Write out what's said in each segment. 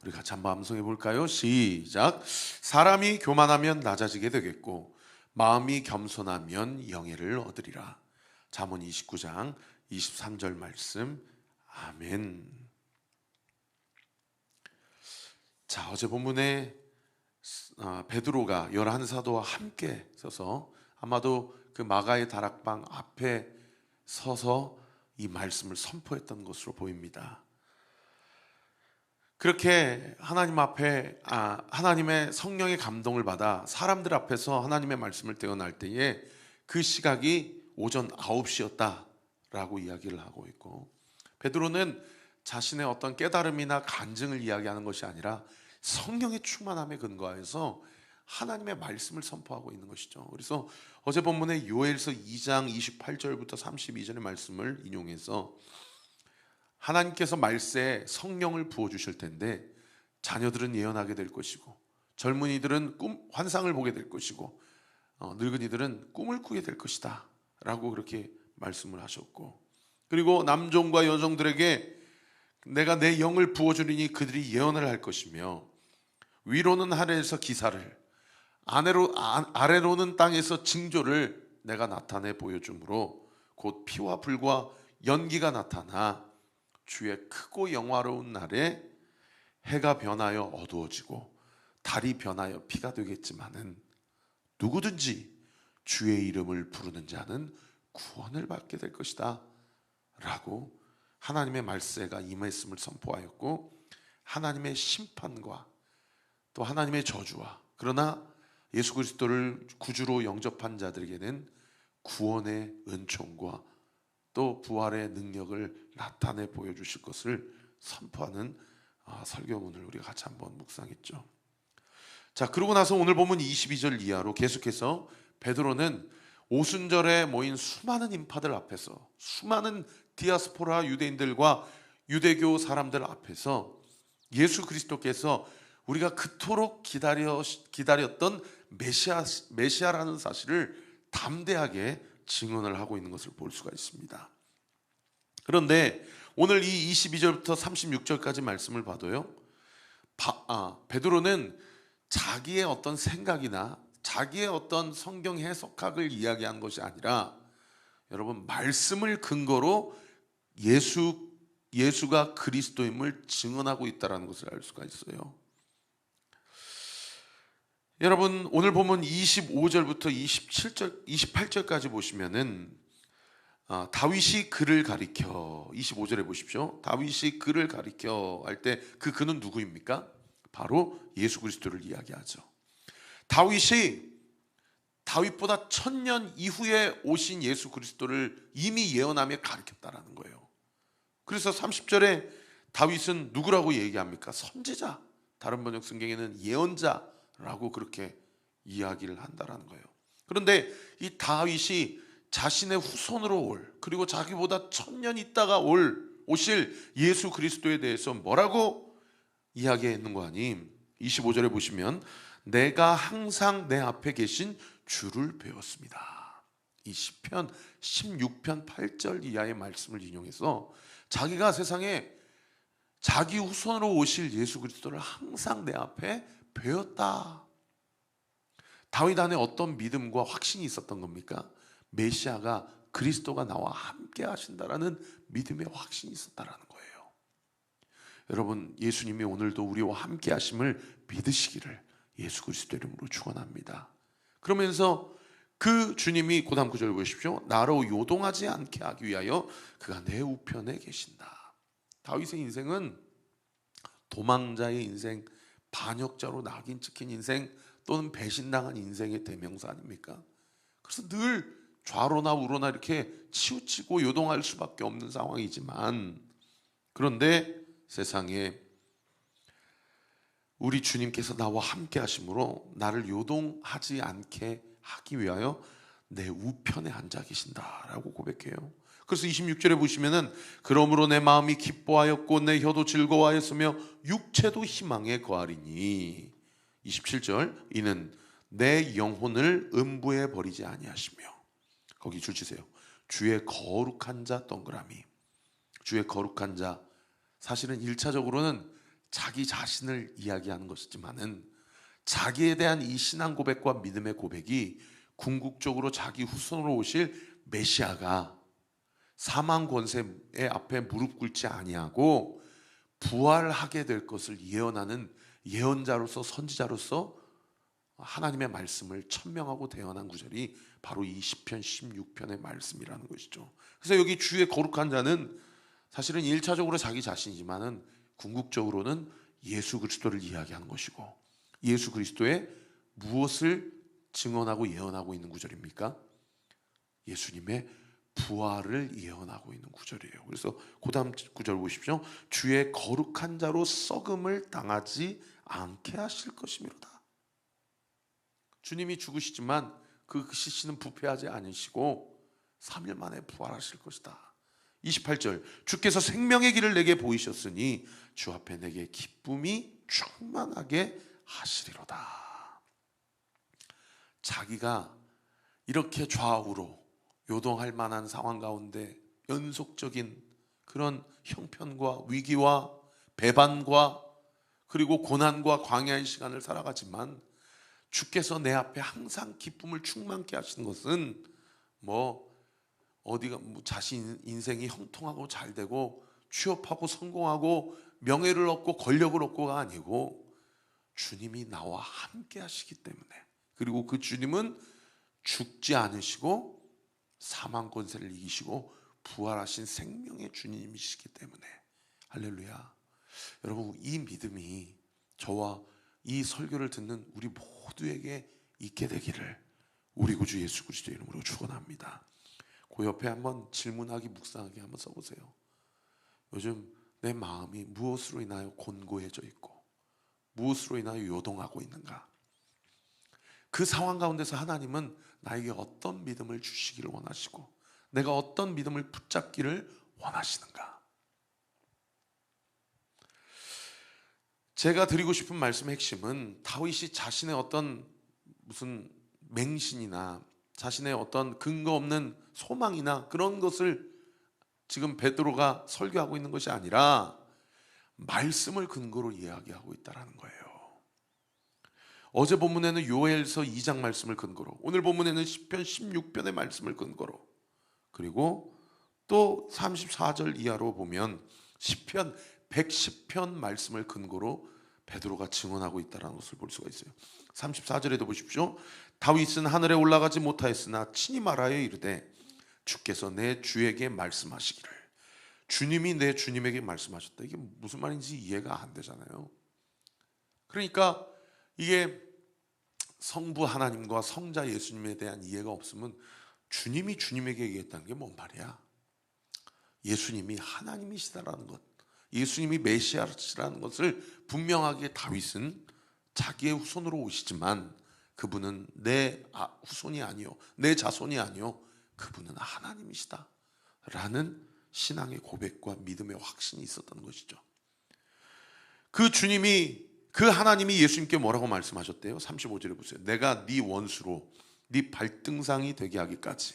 우리 같이 한번 암송해 볼까요? 시작. 사람이 교만하면 낮아지게 되겠고 마음이 겸손하면 영예를 얻으리라. 잠언 29장 23절 말씀. 아멘. 자, 어제 본문에 베드로가 11사도와 함께 서서 아마도 그 마가의 다락방 앞에 서서 이 말씀을 선포했던 것으로 보입니다. 그렇게 하나님 앞에 하나님의 성령의 감동을 받아 사람들 앞에서 하나님의 말씀을 떼어날 때에 그 시각이 오전 9시였다라고 이야기를 하고 있고, 베드로는 자신의 어떤 깨달음이나 간증을 이야기하는 것이 아니라 성령의 충만함에 근거해서 하나님의 말씀을 선포하고 있는 것이죠. 그래서 어제 본문의 요엘서 2장 28절부터 32절의 말씀을 인용해서 하나님께서 말세에 성령을 부어주실 텐데 자녀들은 예언하게 될 것이고 젊은이들은 환상을 보게 될 것이고 늙은이들은 꿈을 꾸게 될 것이다 라고 그렇게 말씀을 하셨고, 그리고 남종과 여종들에게 내가 내 영을 부어주리니 그들이 예언을 할 것이며 위로는 하늘에서 기사를 아래로는 땅에서 징조를 내가 나타내 보여주므로 곧 피와 불과 연기가 나타나 주의 크고 영화로운 날에 해가 변하여 어두워지고 달이 변하여 피가 되겠지만은 누구든지 주의 이름을 부르는 자는 구원을 받게 될 것이다 라고 하나님의 말세가 임했음을 선포하였고, 하나님의 심판과 또 하나님의 저주와 그러나 예수 그리스도를 구주로 영접한 자들에게는 구원의 은총과 또 부활의 능력을 나타내 보여주실 것을 선포하는 설교문을 우리가 같이 한번 묵상했죠. 자, 그러고 나서 오늘 보면 22절 이하로 계속해서 베드로는 오순절에 모인 수많은 인파들 앞에서, 수많은 디아스포라 유대인들과 유대교 사람들 앞에서 예수 그리스도께서 우리가 그토록 기다렸던 메시아라는 사실을 담대하게 증언을 하고 있는 것을 볼 수가 있습니다. 그런데 오늘 이 22절부터 36절까지 말씀을 봐도요, 베드로는 자기의 어떤 생각이나 자기의 어떤 성경 해석학을 이야기한 것이 아니라 여러분 말씀을 근거로 예수가 그리스도임을 증언하고 있다는 것을 알 수가 있어요. 여러분 오늘 보면 25절부터 28절까지 보시면은 다윗이 그를 가리켜, 25절에 보십시오. 다윗이 그를 가리켜 할 때 그 그는 누구입니까? 바로 예수 그리스도를 이야기하죠. 다윗보다 1000년 이후에 오신 예수 그리스도를 이미 예언하며 가르쳤다라는 거예요. 그래서 30절에 다윗은 누구라고 얘기합니까? 선지자, 다른 번역 성경에는 예언자라고 그렇게 이야기를 한다라는 거예요. 그런데 이 다윗이 자신의 후손으로 올, 그리고 자기보다 1000년 있다가 오실 예수 그리스도에 대해서 뭐라고 이야기했는 거 아님? 25절에 보시면 내가 항상 내 앞에 계신 주를 배웠습니다. 이 시편 16편 8절 이하의 말씀을 인용해서 자기가 세상에 자기 후손으로 오실 예수 그리스도를 항상 내 앞에 배웠다. 다윗 안에 어떤 믿음과 확신이 있었던 겁니까? 메시아가 그리스도가 나와 함께 하신다라는 믿음의 확신이 있었다라는 거예요. 여러분 예수님이 오늘도 우리와 함께 하심을 믿으시기를 예수 그리스도 이름으로 축원합니다. 그러면서 그 주님이 그 다음 구절 보십시오. 나로 요동하지 않게 하기 위하여 그가 내 우편에 계신다. 다윗의 인생은 도망자의 인생, 반역자로 낙인 찍힌 인생 또는 배신당한 인생의 대명사 아닙니까? 그래서 늘 좌로나 우로나 이렇게 치우치고 요동할 수밖에 없는 상황이지만, 그런데 세상에 우리 주님께서 나와 함께 하심으로 나를 요동하지 않게 하기 위하여 내 우편에 앉아 계신다라고 고백해요. 그래서 26절에 보시면은 그러므로 내 마음이 기뻐하였고 내 혀도 즐거워하였으며 육체도 희망에 거하리니, 27절 이는 내 영혼을 음부에 버리지 아니하시며, 거기 줄 치세요. 주의 거룩한 자 동그라미. 주의 거룩한 자, 사실은 1차적으로는 자기 자신을 이야기하는 것이지만은 자기에 대한 이 신앙 고백과 믿음의 고백이 궁극적으로 자기 후손으로 오실 메시아가 사망 권세의 앞에 무릎 꿇지 아니하고 부활하게 될 것을 예언하는 예언자로서 선지자로서 하나님의 말씀을 천명하고 대언한 구절이 바로 이 시편 16편의 말씀이라는 것이죠. 그래서 여기 주의 거룩한 자는 사실은 1차적으로 자기 자신이지만은 궁극적으로는 예수 그리스도를 이야기하는 것이고, 예수 그리스도의 무엇을 증언하고 예언하고 있는 구절입니까? 예수님의 부활을 예언하고 있는 구절이에요. 그래서 그 다음 구절 보십시오. 주의 거룩한 자로 썩음을 당하지 않게 하실 것이미로다. 주님이 죽으시지만 그 시신은 부패하지 않으시고 3일 만에 부활하실 것이다. 28절, 주께서 생명의 길을 내게 보이셨으니 주 앞에 내게 기쁨이 충만하게 하시리로다. 자기가 이렇게 좌우로 요동할 만한 상황 가운데 연속적인 그런 형편과 위기와 배반과 그리고 고난과 광야의 시간을 살아가지만 주께서 내 앞에 항상 기쁨을 충만케 하시는 것은 어디가 자신 인생이 형통하고 잘 되고 취업하고 성공하고 명예를 얻고 권력을 얻고가 아니고 주님이 나와 함께 하시기 때문에, 그리고 그 주님은 죽지 않으시고 사망 권세를 이기시고 부활하신 생명의 주님이시기 때문에, 할렐루야. 여러분, 이 믿음이 저와 이 설교를 듣는 우리 모두에게 있게 되기를 우리 구주 예수 그리스도의 이름으로 축원합니다. 그 옆에 한번 질문하기 묵상하기 한번 써보세요. 요즘 내 마음이 무엇으로 인하여 곤고해져 있고 무엇으로 인하여 요동하고 있는가? 그 상황 가운데서 하나님은 나에게 어떤 믿음을 주시기를 원하시고 내가 어떤 믿음을 붙잡기를 원하시는가? 제가 드리고 싶은 말씀의 핵심은 다윗이 자신의 어떤 무슨 맹신이나 자신의 어떤 근거 없는 소망이나 그런 것을 지금 베드로가 설교하고 있는 것이 아니라 말씀을 근거로 이야기하고 있다는 거예요. 어제 본문에는 요엘서 2장 말씀을 근거로, 오늘 본문에는 시편 16편의 말씀을 근거로, 그리고 또 34절 이하로 보면 시편 110편 말씀을 근거로 베드로가 증언하고 있다는 것을 볼 수가 있어요. 34절에도 보십시오. 다윗은 하늘에 올라가지 못하였으나 친히 말하여 이르되 주께서 내 주에게 말씀하시기를. 주님이 내 주님에게 말씀하셨다. 이게 무슨 말인지 이해가 안 되잖아요. 그러니까 이게 성부 하나님과 성자 예수님에 대한 이해가 없으면 주님이 주님에게 얘기했다는 게 뭔 말이야? 예수님이 하나님이시다라는 것, 예수님이 메시아시라는 것을 분명하게 다윗은 자기의 후손으로 오시지만 그분은 내 후손이 아니요, 내 자손이 아니요, 그분은 하나님이시다 라는 신앙의 고백과 믿음의 확신이 있었던 것이죠. 그 주님이, 그 하나님이 예수님께 뭐라고 말씀하셨대요? 35절에 보세요. 내가 네 원수로 네 발등상이 되게 하기까지.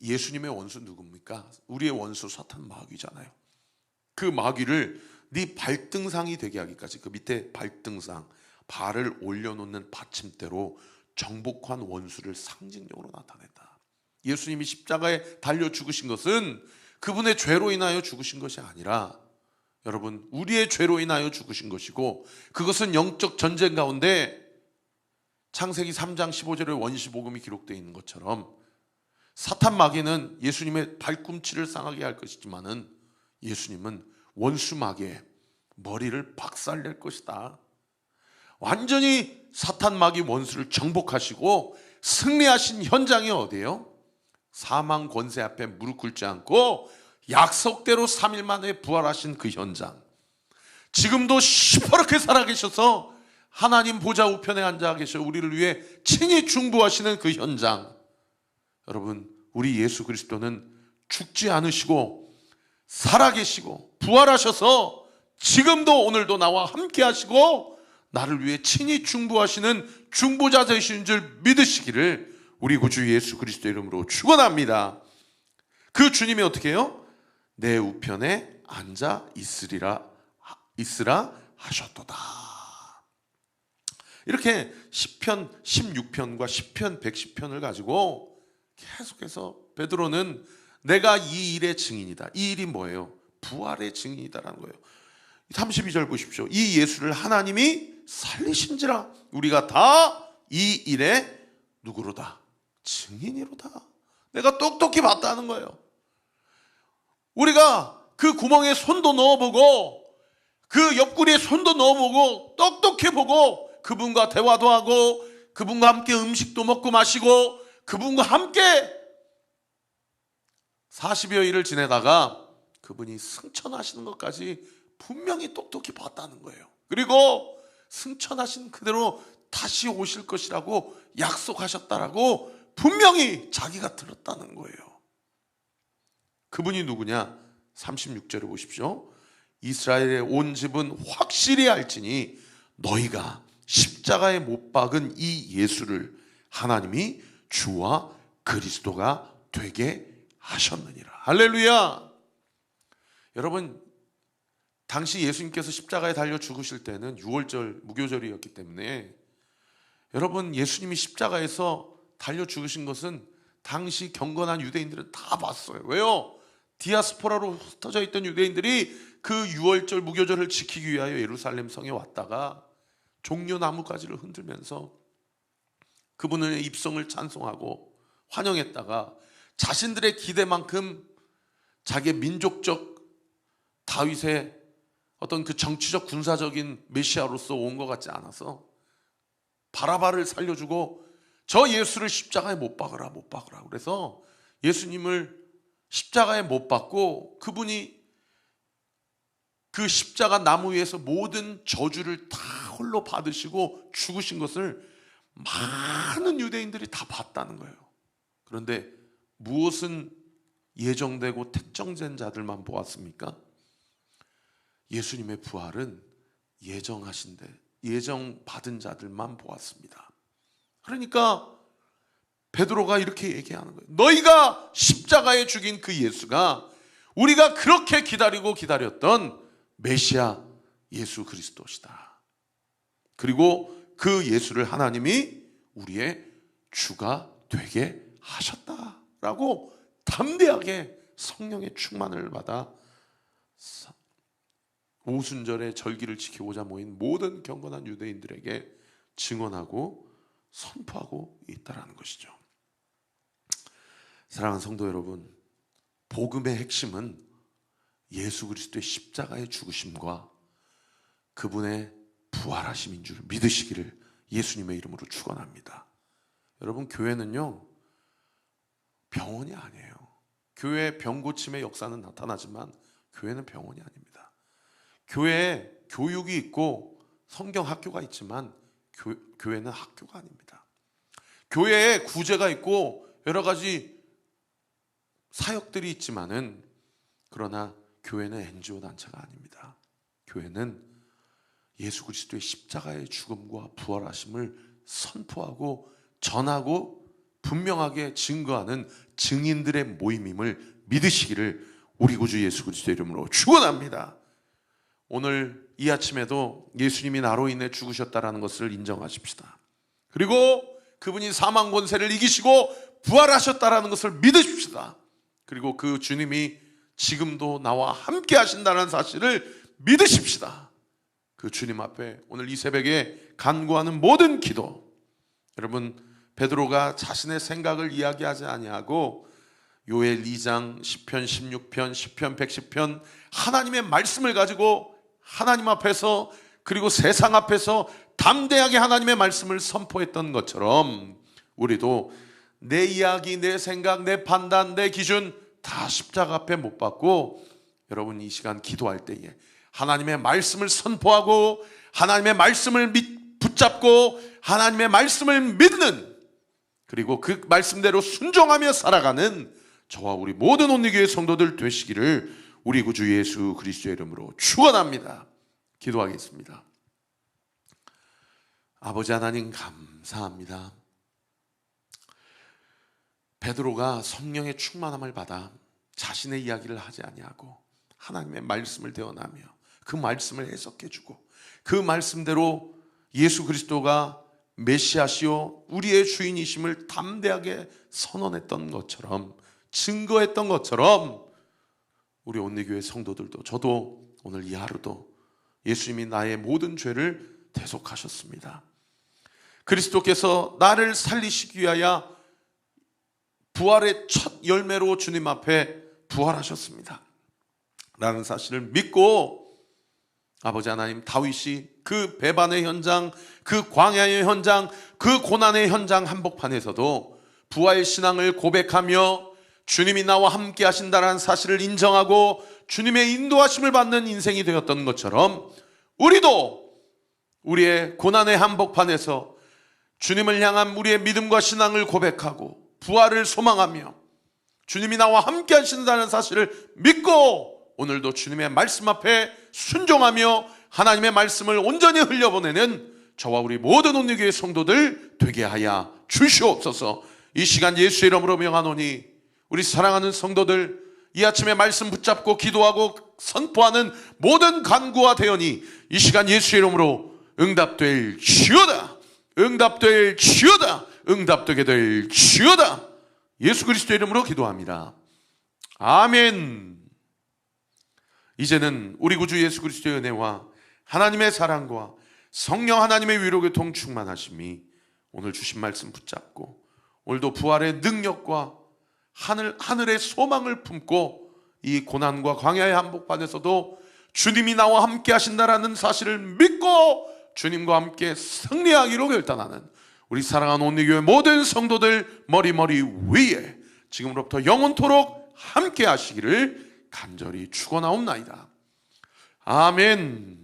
예수님의 원수 누굽니까? 우리의 원수 사탄 마귀잖아요. 그 마귀를 네 발등상이 되게 하기까지. 그 밑에 발등상, 발을 올려놓는 받침대로 정복한 원수를 상징적으로 나타낸다. 예수님이 십자가에 달려 죽으신 것은 그분의 죄로 인하여 죽으신 것이 아니라, 여러분, 우리의 죄로 인하여 죽으신 것이고, 그것은 영적 전쟁 가운데 창세기 3장 15절에 원시복음이 기록되어 있는 것처럼 사탄 마귀는 예수님의 발꿈치를 상하게 할 것이지만은 예수님은 원수 마귀의 머리를 박살낼 것이다. 완전히 사탄 마귀 원수를 정복하시고 승리하신 현장이 어디예요? 사망 권세 앞에 무릎 꿇지 않고 약속대로 3일 만에 부활하신 그 현장. 지금도 시퍼렇게 살아계셔서 하나님 보좌 우편에 앉아 계셔 우리를 위해 친히 중보하시는 그 현장. 여러분, 우리 예수 그리스도는 죽지 않으시고 살아계시고 부활하셔서 지금도 오늘도 나와 함께 하시고 나를 위해 친히 중보하시는 중보자 되시는 줄 믿으시기를 우리 구주 예수 그리스도 이름으로 축원합니다. 그 주님이 어떻게 해요? 내 우편에 앉아 있으라 하셨도다. 이렇게 시편 16편과 시편 110편을 가지고 계속해서 베드로는 내가 이 일의 증인이다. 이 일이 뭐예요? 부활의 증인이다라는 거예요. 32절 보십시오. 이 예수를 하나님이 살리신지라 우리가 다 이 일의 누구로다? 증인이로다. 내가 똑똑히 봤다는 거예요. 우리가 그 구멍에 손도 넣어보고 그 옆구리에 손도 넣어보고 똑똑히 보고 그분과 대화도 하고 그분과 함께 음식도 먹고 마시고 그분과 함께 40여 일을 지내다가 그분이 승천하시는 것까지 분명히 똑똑히 봤다는 거예요. 그리고 승천하신 그대로 다시 오실 것이라고 약속하셨다라고 분명히 자기가 들었다는 거예요. 그분이 누구냐? 36절에 보십시오. 이스라엘의 온 집은 확실히 알지니 너희가 십자가에 못 박은 이 예수를 하나님이 주와 그리스도가 되게 하셨느니라. 할렐루야. 여러분, 당시 예수님께서 십자가에 달려 죽으실 때는 6월절 무교절이었기 때문에 여러분, 예수님이 십자가에서 달려 죽으신 것은 당시 경건한 유대인들은 다 봤어요. 왜요? 디아스포라로 흩어져 있던 유대인들이 그 6월절 무교절을 지키기 위하여 예루살렘 성에 왔다가 종려나무가지를 흔들면서 그분의 입성을 찬송하고 환영했다가 자신들의 기대만큼 자기의 민족적 다윗의 어떤 그 정치적 군사적인 메시아로서 온 것 같지 않아서 바라바를 살려주고 저 예수를 십자가에 못 박으라 못 박으라 그래서 예수님을 십자가에 못 박고 그분이 그 십자가 나무 위에서 모든 저주를 다 홀로 받으시고 죽으신 것을 많은 유대인들이 다 봤다는 거예요. 그런데 무엇은 예정되고 택정된 자들만 보았습니까? 예수님의 부활은 예정받은 자들만 보았습니다. 그러니까 베드로가 이렇게 얘기하는 거예요. 너희가 십자가에 죽인 그 예수가 우리가 그렇게 기다리고 기다렸던 메시아 예수 그리스도시다. 그리고 그 예수를 하나님이 우리의 주가 되게 하셨다라고 담대하게 성령의 충만을 받아 오순절의 절기를 지키고자 모인 모든 경건한 유대인들에게 증언하고 선포하고 있다는 것이죠. 사랑하는 성도 여러분, 복음의 핵심은 예수 그리스도의 십자가의 죽으심과 그분의 부활하심인 줄 믿으시기를 예수님의 이름으로 축원합니다. 여러분, 교회는요 병원이 아니에요. 교회 병고침의 역사는 나타나지만 교회는 병원이 아닙니다. 교회에 교육이 있고 성경 학교가 있지만 교회는 학교가 아닙니다. 교회에 구제가 있고 여러 가지 사역들이 있지만은 그러나 교회는 NGO 단체가 아닙니다. 교회는 예수 그리스도의 십자가의 죽음과 부활하심을 선포하고 전하고 분명하게 증거하는 증인들의 모임임을 믿으시기를 우리 구주 예수 그리스도의 이름으로 축원합니다. 오늘 이 아침에도 예수님이 나로 인해 죽으셨다라는 것을 인정하십시다. 그리고 그분이 사망 권세를 이기시고 부활하셨다라는 것을 믿으십시다. 그리고 그 주님이 지금도 나와 함께 하신다는 사실을 믿으십시다. 그 주님 앞에 오늘 이 새벽에 간구하는 모든 기도, 여러분, 베드로가 자신의 생각을 이야기하지 아니하고 요엘 2장, 시편 16편, 시편 110편 하나님의 말씀을 가지고 하나님 앞에서 그리고 세상 앞에서 담대하게 하나님의 말씀을 선포했던 것처럼 우리도 내 이야기, 내 생각, 내 판단, 내 기준 다 십자가 앞에 못 박고 여러분 이 시간 기도할 때에 하나님의 말씀을 선포하고 하나님의 말씀을 붙잡고 하나님의 말씀을 믿는, 그리고 그 말씀대로 순종하며 살아가는 저와 우리 모든 온리교회 성도들 되시기를 우리 구주 예수 그리스도의 이름으로 축원합니다. 기도하겠습니다. 아버지 하나님 감사합니다. 베드로가 성령의 충만함을 받아 자신의 이야기를 하지 아니하고 하나님의 말씀을 대언하며 그 말씀을 해석해주고 그 말씀대로 예수 그리스도가 메시아시오 우리의 주인이심을 담대하게 선언했던 것처럼, 증거했던 것처럼, 우리 온리교회 성도들도, 저도 오늘 이 하루도 예수님이 나의 모든 죄를 대속하셨습니다. 그리스도께서 나를 살리시기 위하여 부활의 첫 열매로 주님 앞에 부활하셨습니다 라는 사실을 믿고, 아버지 하나님, 다윗이 그 배반의 현장, 그 광야의 현장, 그 고난의 현장 한복판에서도 부활 신앙을 고백하며 주님이 나와 함께 하신다는 사실을 인정하고 주님의 인도하심을 받는 인생이 되었던 것처럼, 우리도 우리의 고난의 한복판에서 주님을 향한 우리의 믿음과 신앙을 고백하고 부활을 소망하며 주님이 나와 함께 하신다는 사실을 믿고 오늘도 주님의 말씀 앞에 순종하며 하나님의 말씀을 온전히 흘려보내는 저와 우리 모든 온리교회 성도들 되게 하여 주시옵소서. 이 시간 예수의 이름으로 명하노니, 우리 사랑하는 성도들, 이 아침에 말씀 붙잡고 기도하고 선포하는 모든 간구와 대언이 이 시간 예수의 이름으로 응답될 지어다, 응답될 지어다, 응답되게 될 지어다. 예수 그리스도의 이름으로 기도합니다. 아멘. 이제는 우리 구주 예수 그리스도의 은혜와 하나님의 사랑과 성령 하나님의 위로 교통 충만하심이 오늘 주신 말씀 붙잡고 오늘도 부활의 능력과 하늘의 소망을 품고 이 고난과 광야의 한복판에서도 주님이 나와 함께 하신다라는 사실을 믿고 주님과 함께 승리하기로 결단하는 우리 사랑하는 온리교회 모든 성도들 머리 위에 지금으로부터 영원토록 함께 하시기를 간절히 축원하옵나이다. 아멘.